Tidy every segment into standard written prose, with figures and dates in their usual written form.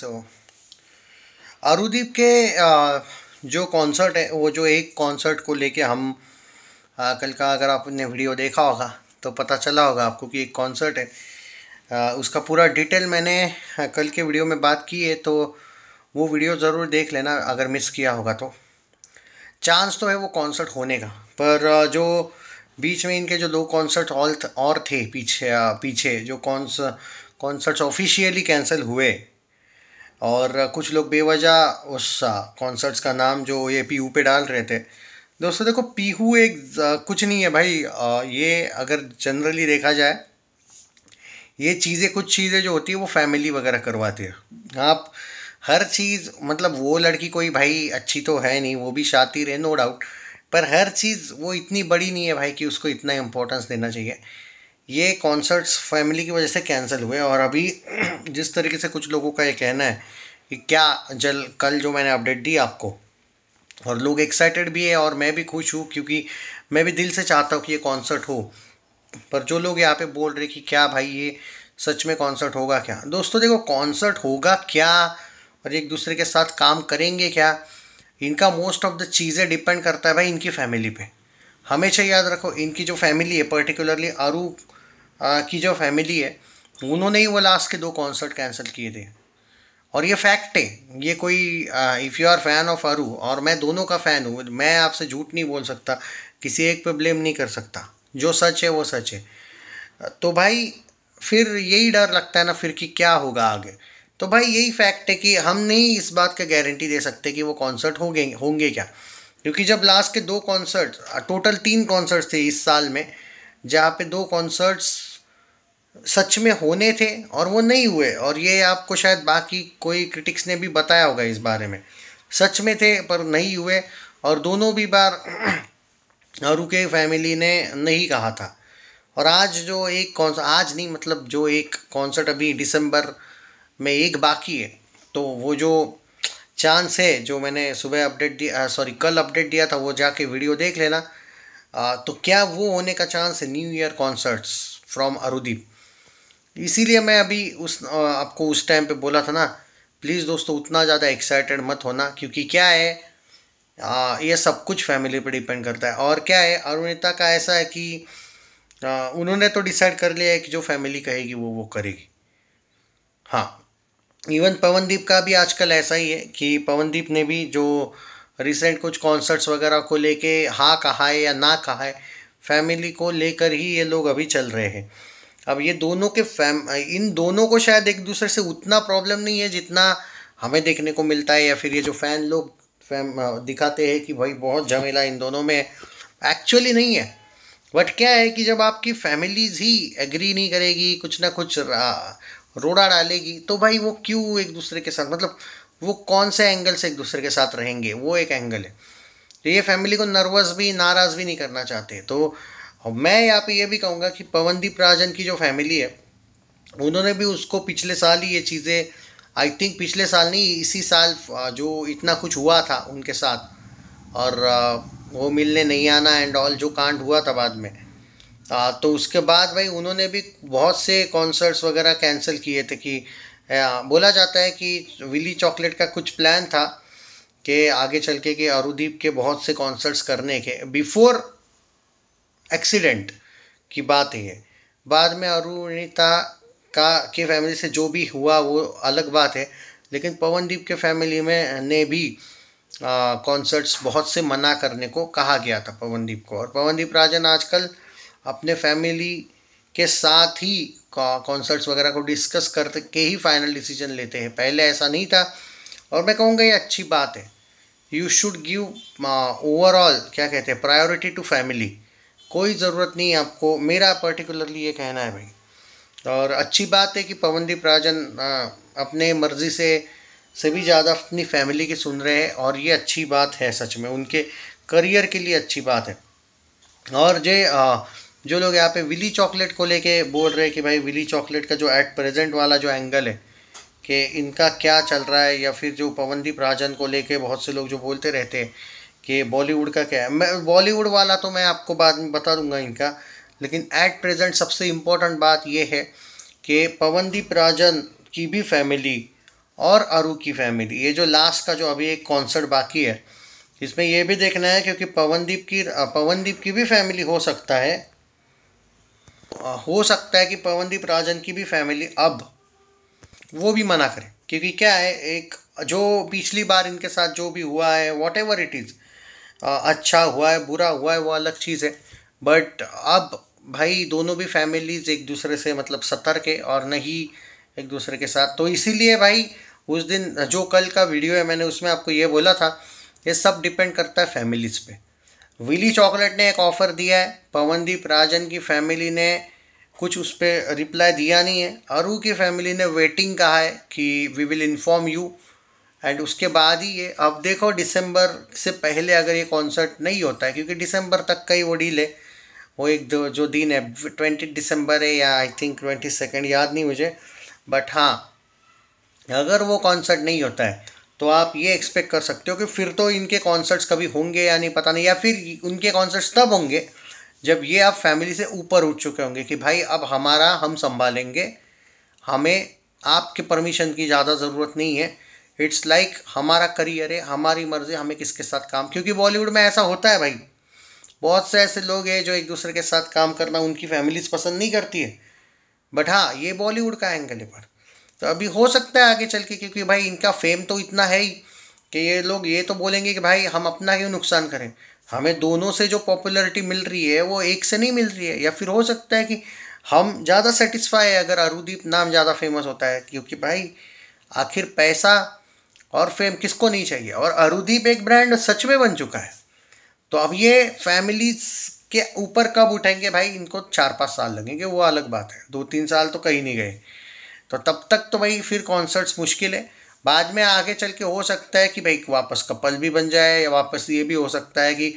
सो अरुदीप के जो कॉन्सर्ट है, वो जो एक कॉन्सर्ट को लेके हम कल का, अगर आपने वीडियो देखा होगा तो पता चला होगा आपको कि एक कॉन्सर्ट है। उसका पूरा डिटेल मैंने कल के वीडियो में बात की है, तो वो वीडियो ज़रूर देख लेना अगर मिस किया होगा तो। चांस तो है वो कॉन्सर्ट होने का, पर जो बीच में इनके जो दो कॉन्सर्ट और थे पीछे पीछे जो कॉन्सर्ट्स ऑफिशियली कैंसिल हुए, और कुछ लोग बेवजह उस कॉन्सर्ट्स का नाम जो ये पीहू पे डाल रहे थे। दोस्तों देखो, पीहू एक कुछ नहीं है भाई। ये अगर जनरली देखा जाए, ये चीज़ें, कुछ चीज़ें जो होती है वो फैमिली वगैरह करवाती है। आप हर चीज़, मतलब वो लड़की कोई भाई अच्छी तो है नहीं, वो भी शातिर है नो डाउट, पर हर चीज़ वो इतनी बड़ी नहीं है भाई कि उसको इतना इम्पोर्टेंस देना चाहिए। ये कॉन्सर्ट्स फैमिली की वजह से कैंसिल हुए, और अभी जिस तरीके से कुछ लोगों का ये कहना है कि क्या जल कल जो मैंने अपडेट दी आपको, और लोग एक्साइटेड भी है और मैं भी खुश हूँ, क्योंकि मैं भी दिल से चाहता हूँ कि ये कॉन्सर्ट हो। पर जो लोग यहाँ पे बोल रहे कि क्या भाई ये सच में कॉन्सर्ट होगा क्या, दोस्तों देखो कॉन्सर्ट होगा क्या और एक दूसरे के साथ काम करेंगे क्या, इनका मोस्ट ऑफ द चीज़ें डिपेंड करता है भाई इनकी फैमिली पे। हमेशा याद रखो, इनकी जो फैमिली है, पर्टिकुलरली अरू की जो फैमिली है, उन्होंने ही वो लास्ट के दो कॉन्सर्ट कैंसिल किए थे। और ये फैक्ट है, ये कोई if you are fan of Aru, और मैं दोनों का फ़ैन हूँ, मैं आपसे झूठ नहीं बोल सकता, किसी एक पे ब्लेम नहीं कर सकता। जो सच है वो सच है। तो भाई फिर यही डर लगता है ना फिर कि क्या होगा आगे। तो भाई यही फैक्ट है कि हम नहीं इस बात का गारंटी दे सकते कि वो कॉन्सर्ट होंगे क्या, क्योंकि जब लास्ट के दो कॉन्सर्ट, टोटल तीन कॉन्सर्ट्स थे इस साल में, जहाँ पे दो कॉन्सर्ट्स सच में होने थे और वो नहीं हुए, और ये आपको शायद बाकी कोई क्रिटिक्स ने भी बताया होगा इस बारे में, सच में थे पर नहीं हुए, और दोनों भी बार अरू के फैमिली ने नहीं कहा था। और आज जो एक कॉन्सर्ट, आज नहीं मतलब जो एक कॉन्सर्ट अभी दिसंबर में एक बाकी है, तो वो जो चांस है, जो मैंने सुबह अपडेट दिया, सॉरी कल अपडेट दिया था, वो जाके वीडियो देख लेना। तो क्या वो होने का चांस है, न्यू ईयर कॉन्सर्ट्स फ्रॉम अरुदीप। इसीलिए मैं अभी आपको उस टाइम पे बोला था ना, प्लीज़ दोस्तों उतना ज़्यादा एक्साइटेड मत होना, क्योंकि क्या है, ये सब कुछ फैमिली पे डिपेंड करता है। और क्या है, अरुणिता का ऐसा है कि उन्होंने तो डिसाइड कर लिया है कि जो फैमिली कहेगी वो करेगी। हाँ, इवन पवनदीप का भी आजकल ऐसा ही है कि पवनदीप ने भी जो रिसेंट कुछ कॉन्सर्ट्स वगैरह को लेके हाँ कहा है या ना कहा है, फैमिली को लेकर ही ये लोग अभी चल रहे हैं। अब ये दोनों के इन दोनों को शायद एक दूसरे से उतना प्रॉब्लम नहीं है जितना हमें देखने को मिलता है, या फिर ये जो फैन लोग दिखाते हैं कि भाई बहुत झमेला इन दोनों में, एक्चुअली नहीं है। बट क्या है कि जब आपकी फैमिलीज ही एग्री नहीं करेगी, कुछ ना कुछ रोड़ा डालेगी, तो भाई वो क्यों एक दूसरे के साथ, मतलब वो कौन से एंगल से एक दूसरे के साथ रहेंगे, वो एक एंगल है। तो ये फैमिली को नर्वस भी, नाराज़ भी नहीं करना चाहते। तो मैं यहाँ पे ये भी कहूँगा कि पवनदीप राजन की जो फैमिली है, उन्होंने भी उसको पिछले साल ही ये चीज़ें, आई थिंक पिछले साल नहीं, इसी साल जो इतना कुछ हुआ था उनके साथ, और वो मिलने नहीं आना एंड ऑल जो कांड हुआ था बाद में, तो उसके बाद भाई उन्होंने भी बहुत से कॉन्सर्ट्स वगैरह कैंसिल किए थे। कि बोला जाता है कि विली चॉकलेट का कुछ प्लान था कि आगे चल के कि अरुदीप के बहुत से कॉन्सर्ट्स करने के, बिफोर एक्सीडेंट की बात है ये। बाद में अरुणिता का के फैमिली से जो भी हुआ वो अलग बात है, लेकिन पवनदीप के फैमिली में ने भी कॉन्सर्ट्स बहुत से मना करने को कहा गया था पवनदीप को। और पवनदीप राजन आजकल अपने फैमिली के साथ ही कॉन्सर्ट्स वगैरह को डिस्कस करके ही फाइनल डिसीजन लेते हैं, पहले ऐसा नहीं था। और मैं कहूँगा ये अच्छी बात है। यू शुड गिव ओवरऑल, क्या कहते हैं, प्रायोरिटी टू फैमिली। कोई ज़रूरत नहीं है आपको, मेरा पर्टिकुलरली ये कहना है भाई। और अच्छी बात है कि पवनदीप राजन अपने मर्ज़ी से भी ज़्यादा अपनी फैमिली की सुन रहे हैं, और ये अच्छी बात है, सच में उनके करियर के लिए अच्छी बात है। और जो लोग यहाँ पे विली चॉकलेट को लेके बोल रहे हैं कि भाई विली चॉकलेट का जो एट प्रेजेंट वाला जो एंगल है कि इनका क्या चल रहा है, या फिर जो पवनदीप राजन को लेके बहुत से लोग जो बोलते रहते हैं कि बॉलीवुड का क्या है, मैं बॉलीवुड वाला तो मैं आपको बाद में बता दूंगा इनका। लेकिन एट प्रेजेंट सबसे इम्पोर्टेंट बात यह है कि पवनदीप राजन की भी फैमिली और अरु की फैमिली, ये जो लास्ट का जो अभी एक कॉन्सर्ट बाकी है, इसमें ये भी देखना है क्योंकि पवनदीप की भी फैमिली हो सकता है, कि पवनदीप राजन की भी फैमिली अब वो भी मना करे। क्योंकि क्या है, एक जो पिछली बार इनके साथ जो भी हुआ है, वॉट एवर इट इज़, अच्छा हुआ है बुरा हुआ है वो अलग चीज़ है, बट अब भाई दोनों भी फैमिलीज एक दूसरे से मतलब सतर्क है और नहीं एक दूसरे के साथ। तो इसीलिए भाई उस दिन जो कल का वीडियो है मैंने उसमें आपको ये बोला था, ये सब डिपेंड करता है फैमिलीज़ पे। विली चॉकलेट ने एक ऑफ़र दिया है, पवनदीप राजन की फैमिली ने कुछ उस पर रिप्लाई दिया नहीं है, अरू की फैमिली ने वेटिंग कहा है कि we will inform you, and उसके बाद ही ये, अब देखो दिसंबर से पहले अगर ये कॉन्सर्ट नहीं होता है, क्योंकि दिसंबर तक का ही वो डील है, वो एक दो जो दिन है 20 दिसंबर है या आई थिंक 22, याद नहीं मुझे, बट हाँ अगर वो कॉन्सर्ट नहीं होता है तो आप ये एक्सपेक्ट कर सकते हो कि फिर तो इनके कॉन्सर्ट्स कभी होंगे या नहीं पता नहीं, या फिर उनके कॉन्सर्ट्स तब होंगे जब ये आप फैमिली से ऊपर उठ चुके होंगे कि भाई अब हमारा हम संभालेंगे, हमें आपके परमिशन की ज़्यादा ज़रूरत नहीं है, इट्स लाइक हमारा करियर है, हमारी मर्ज़ी, हमें किसके साथ काम। क्योंकि बॉलीवुड में ऐसा होता है भाई, बहुत से ऐसे लोग हैं जो एक दूसरे के साथ काम करना उनकी फैमिलीज पसंद नहीं करती है, बट हाँ ये बॉलीवुड का एंगल है। पर तो अभी हो सकता है आगे चल के, क्योंकि भाई इनका फेम तो इतना है ही कि ये लोग ये तो बोलेंगे कि भाई हम अपना क्यों नुकसान करें, हमें दोनों से जो पॉपुलैरिटी मिल रही है वो एक से नहीं मिल रही है। या फिर हो सकता है कि हम ज़्यादा सेटिस्फाई है अगर अरुदीप नाम ज़्यादा फेमस होता है, क्योंकि भाई आखिर पैसा और फेम किसको नहीं चाहिए, और अरुदीप एक ब्रांड सच में बन चुका है। तो अब ये फैमिलीज के ऊपर कब उठेंगे भाई, इनको 4-5 साल लगेंगे, वो अलग बात है, 2-3 साल तो कहीं नहीं गए। तो तब तक तो भाई फिर कॉन्सर्ट्स मुश्किल है, बाद में आगे चल के हो सकता है कि भाई वापस कपल भी बन जाए, या वापस ये भी हो सकता है कि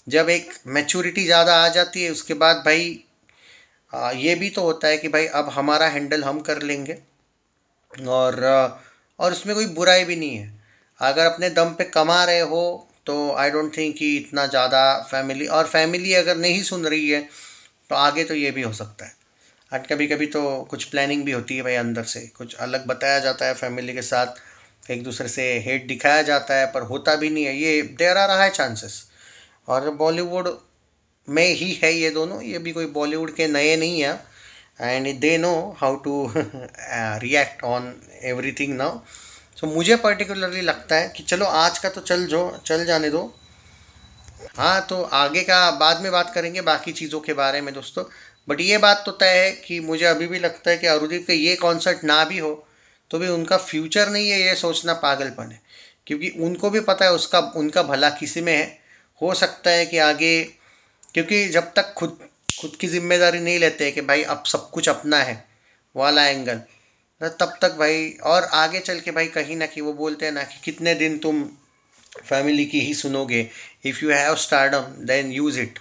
जब एक मैच्योरिटी ज़्यादा आ जाती है उसके बाद भाई ये भी तो होता है कि भाई अब हमारा हैंडल हम कर लेंगे, और उसमें कोई बुराई भी नहीं है। अगर अपने दम पे कमा रहे हो तो आई डोंट थिंक कि इतना ज़्यादा फैमिली अगर नहीं सुन रही है तो आगे तो ये भी हो सकता है। और कभी कभी तो कुछ प्लानिंग भी होती है भाई, अंदर से कुछ अलग बताया जाता है, फैमिली के साथ एक दूसरे से हेट दिखाया जाता है पर होता भी नहीं है, ये देर आ रहा है चांसेस। और बॉलीवुड में ही है ये दोनों, ये भी कोई बॉलीवुड के नए नहीं है, and they know how to react on everything now. So मुझे पर्टिकुलरली लगता है कि चलो आज का तो चल जाने दो, हाँ तो आगे का बाद में बात करेंगे बाकी चीज़ों के बारे में दोस्तों। बट ये बात तो तय है कि मुझे अभी भी लगता है कि अरुदीप का ये कॉन्सर्ट ना भी हो तो भी उनका फ्यूचर नहीं है, ये सोचना पागलपन है। क्योंकि उनको भी पता है उनका भला किसी में है। हो सकता है कि आगे, क्योंकि जब तक खुद खुद की जिम्मेदारी नहीं लेते कि भाई अब सब कुछ अपना है वाला एंगल, तब तक भाई, और आगे चल के भाई कहीं ना कहीं वो बोलते हैं ना कि कितने दिन तुम फैमिली की ही सुनोगे, if you have stardom then use it.